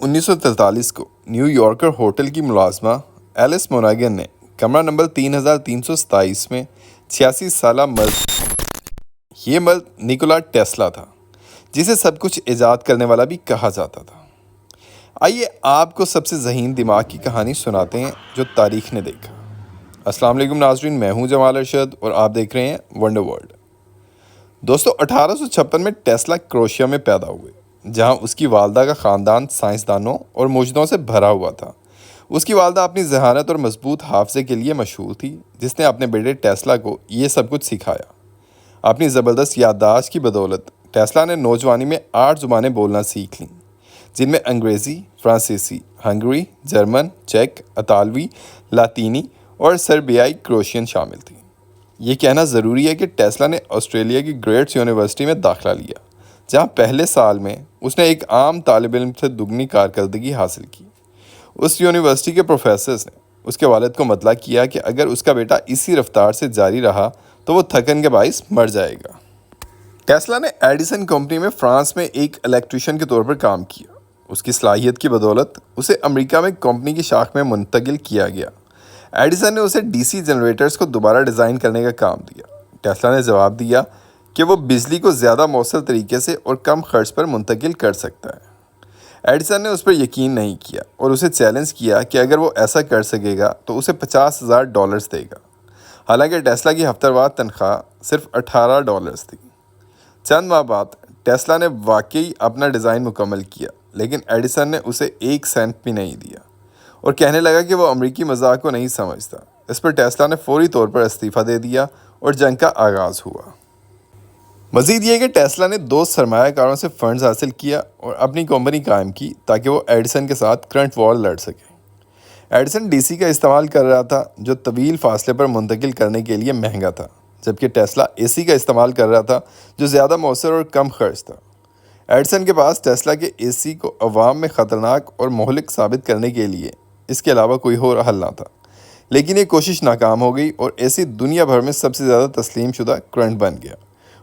1943 کو new yorker hotel کی ملازمہ else موناگن نے کمرہ نمبر 3327 میں 86 سالہ یہ مرد نیکولا ٹیسلا تھا، جسے سب کچھ ایجاد کرنے والا بھی کہا جاتا تھا۔ آئیے آپ کو سب سے ذہین دماغ کی کہانی سناتے ہیں جو تاریخ نے دیکھا۔ السلام علیکم ناظرین، میں ہوں جمال ارشد اور آپ دیکھ رہے ہیں ونڈر ورلڈ۔ دوستو، 1856 میں ٹیسلا کروشیا میں پیدا ہوئے، جہاں اس کی والدہ کا خاندان سائنسدانوں اور موجدوں سے بھرا ہوا تھا۔ اس کی والدہ اپنی ذہانت اور مضبوط حافظے کے لیے مشہور تھی، جس نے اپنے بیٹے ٹیسلا کو یہ سب کچھ سکھایا۔ اپنی زبردست یادداشت کی بدولت ٹیسلا نے نوجوانی میں 8 زبانیں بولنا سیکھ لیں، جن میں انگریزی، فرانسیسی، ہنگری، جرمن، چیک، اطالوی، لاطینی اور سربیائی کروشین شامل تھیں۔ یہ کہنا ضروری ہے کہ ٹیسلا نے آسٹریلیا کی گریٹس یونیورسٹی میں داخلہ لیا، جہاں پہلے سال میں اس نے ایک عام طالب علم سے دگنی کارکردگی حاصل کی۔ اس یونیورسٹی کے پروفیسرز نے اس کے والد کو مطلع کیا کہ اگر اس کا بیٹا اسی رفتار سے جاری رہا تو وہ تھکن کے باعث مر جائے گا۔ ٹیسلا نے ایڈیسن کمپنی میں فرانس میں ایک الیکٹریشین کے طور پر کام کیا۔ اس کی صلاحیت کی بدولت اسے امریکہ میں کمپنی کی شاخ میں منتقل کیا گیا۔ ایڈیسن نے اسے ڈی سی جنریٹرز کو دوبارہ ڈیزائن کرنے کا کام دیا۔ ٹیسلا نے جواب دیا کہ وہ بجلی کو زیادہ مؤثر طریقے سے اور کم خرچ پر منتقل کر سکتا ہے۔ ایڈیسن نے اس پر یقین نہیں کیا اور اسے چیلنج کیا کہ اگر وہ ایسا کر سکے گا تو اسے $50,000 دے گا۔ حالانکہ ٹیسلا کی ہفتہ وار تنخواہ صرف $18 تھی۔ چند ماہ بعد ٹیسلا نے واقعی اپنا ڈیزائن مکمل کیا، لیکن ایڈیسن نے اسے 1 سینٹ بھی نہیں دیا اور کہنے لگا کہ وہ امریکی مذاق کو نہیں سمجھتا۔ اس پر ٹیسلا نے فوری طور پر استعفیٰ دے دیا اور جنگ کا آغاز ہوا۔ مزید یہ کہ ٹیسلا نے 2 سرمایہ کاروں سے فنڈز حاصل کیا اور اپنی کمپنی قائم کی تاکہ وہ ایڈیسن کے ساتھ کرنٹ وار لڑ سکے۔ ایڈیسن ڈی سی کا استعمال کر رہا تھا، جو طویل فاصلے پر منتقل کرنے کے لیے مہنگا تھا، جبکہ ٹیسلا اے سی کا استعمال کر رہا تھا، جو زیادہ مؤثر اور کم خرچ تھا۔ ایڈیسن کے پاس ٹیسلا کے اے سی کو عوام میں خطرناک اور مہلک ثابت کرنے کے لیے اس کے علاوہ کوئی اور حل نہ تھا، لیکن یہ کوشش ناکام ہو گئی اور اے سی دنیا بھر میں سب سے زیادہ تسلیم شدہ کرنٹ بن گیا،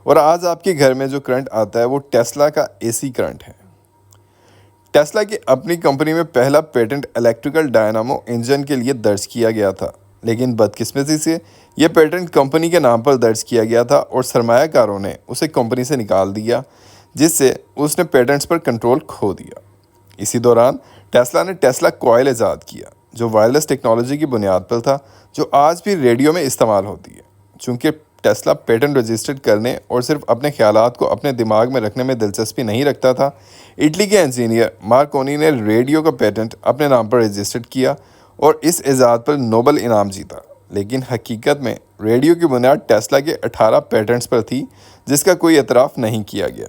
اور آج آپ کے گھر میں جو کرنٹ آتا ہے وہ ٹیسلا کا اے سی کرنٹ ہے۔ ٹیسلا کی اپنی کمپنی میں پہلا پیٹنٹ الیکٹریکل ڈائنامو انجن کے لیے درج کیا گیا تھا، لیکن بدقسمتی سے یہ پیٹنٹ کمپنی کے نام پر درج کیا گیا تھا اور سرمایہ کاروں نے اسے کمپنی سے نکال دیا، جس سے اس نے پیٹنٹس پر کنٹرول کھو دیا۔ اسی دوران ٹیسلا نے ٹیسلا کوائل ایجاد کیا، جو وائرلیس ٹیکنالوجی کی بنیاد پر تھا، جو آج بھی ریڈیو میں استعمال ہوتی ہے۔ چونکہ ٹیسلا پیٹنٹ رجسٹرڈ کرنے اور صرف اپنے خیالات کو اپنے دماغ میں رکھنے میں دلچسپی نہیں رکھتا تھا، اٹلی کے انجینئر مارکونی نے ریڈیو کا پیٹنٹ اپنے نام پر رجسٹرڈ کیا اور اس ایجاد پر نوبل انعام جیتا۔ لیکن حقیقت میں ریڈیو کی بنیاد ٹیسلا کے 18 پیٹنٹس پر تھی، جس کا کوئی اعتراف نہیں کیا گیا۔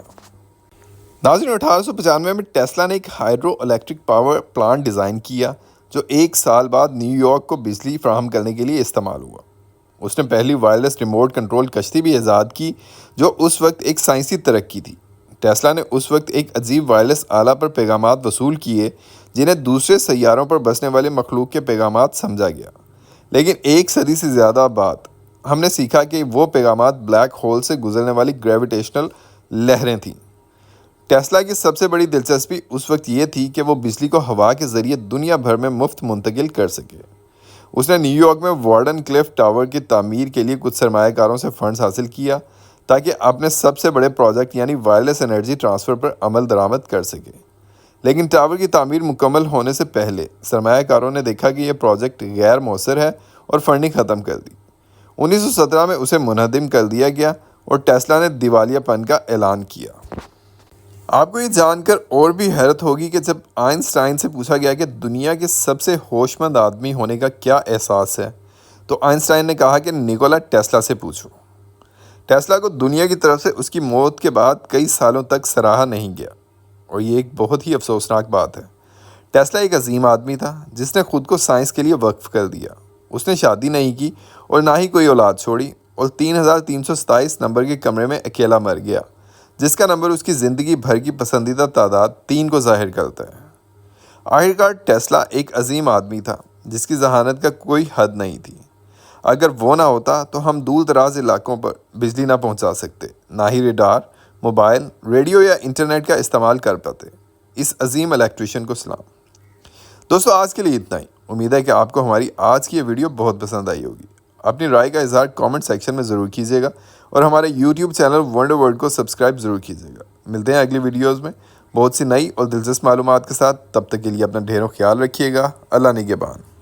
ناظرین، 1895 میں ٹیسلا نے ایک hydro electric power plant design کیا، جو 1 سال بعد نیو یارک کو بجلی فراہم کرنے کے لیے استعمال ہوا۔ اس نے پہلی وائرلیس ریموٹ کنٹرول کشتی بھی ایجاد کی، جو اس وقت ایک سائنسی ترقی تھی۔ ٹیسلا نے اس وقت ایک عجیب وائرلیس آلہ پر پیغامات وصول کیے، جنہیں دوسرے سیاروں پر بسنے والے مخلوق کے پیغامات سمجھا گیا۔ لیکن 1 صدی سے زیادہ بعد ہم نے سیکھا کہ وہ پیغامات بلیک ہول سے گزرنے والی گریویٹیشنل لہریں تھیں۔ ٹیسلا کی سب سے بڑی دلچسپی اس وقت یہ تھی کہ وہ بجلی کو ہوا کے ذریعے دنیا بھر میں مفت منتقل کر سکے۔ اس نے نیو یارک میں وارڈن کلف ٹاور کی تعمیر کے لیے کچھ سرمایہ کاروں سے فنڈز حاصل کیا تاکہ اپنے سب سے بڑے پروجیکٹ یعنی وائرلیس انرجی ٹرانسفر پر عمل درآمد کر سکے۔ لیکن ٹاور کی تعمیر مکمل ہونے سے پہلے سرمایہ کاروں نے دیکھا کہ یہ پروجیکٹ غیر مؤثر ہے اور فنڈنگ ختم کر دی۔ 1917 میں اسے منہدم کر دیا گیا اور ٹیسلا نے دیوالیہ پن کا اعلان کیا۔ آپ کو یہ جان کر اور بھی حیرت ہوگی کہ جب آئنسٹائن سے پوچھا گیا کہ دنیا کے سب سے ہوش مند آدمی ہونے کا کیا احساس ہے، تو آئنسٹائن نے کہا کہ نیکولا ٹیسلا سے پوچھو۔ ٹیسلا کو دنیا کی طرف سے اس کی موت کے بعد کئی سالوں تک سراہا نہیں گیا، اور یہ ایک بہت ہی افسوسناک بات ہے۔ ٹیسلا ایک عظیم آدمی تھا جس نے خود کو سائنس کے لیے وقف کر دیا۔ اس نے شادی نہیں کی اور نہ ہی کوئی اولاد چھوڑی، اور 3327 نمبر کے کمرے میں اکیلا مر گیا، جس کا نمبر اس کی زندگی بھر کی پسندیدہ تعداد 3 کو ظاہر کرتا ہے۔ آخرکار ٹیسلا ایک عظیم آدمی تھا جس کی ذہانت کا کوئی حد نہیں تھی۔ اگر وہ نہ ہوتا تو ہم دور دراز علاقوں پر بجلی نہ پہنچا سکتے، نہ ہی ریڈار، موبائل، ریڈیو یا انٹرنیٹ کا استعمال کر پاتے۔ اس عظیم الیکٹریشین کو سلام۔ دوستو آج کے لیے اتنا ہی۔ امید ہے کہ آپ کو ہماری آج کی یہ ویڈیو بہت پسند آئی ہوگی۔ اپنی رائے کا اظہار کامنٹ سیکشن میں ضرور کیجیے گا اور ہمارے یوٹیوب چینل ونڈر ورلڈ کو سبسکرائب ضرور کیجیے گا۔ ملتے ہیں اگلی ویڈیوز میں بہت سی نئی اور دلچسپ معلومات کے ساتھ۔ تب تک کے لیے اپنا ڈھیروں خیال رکھیے گا۔ اللہ نگہبان۔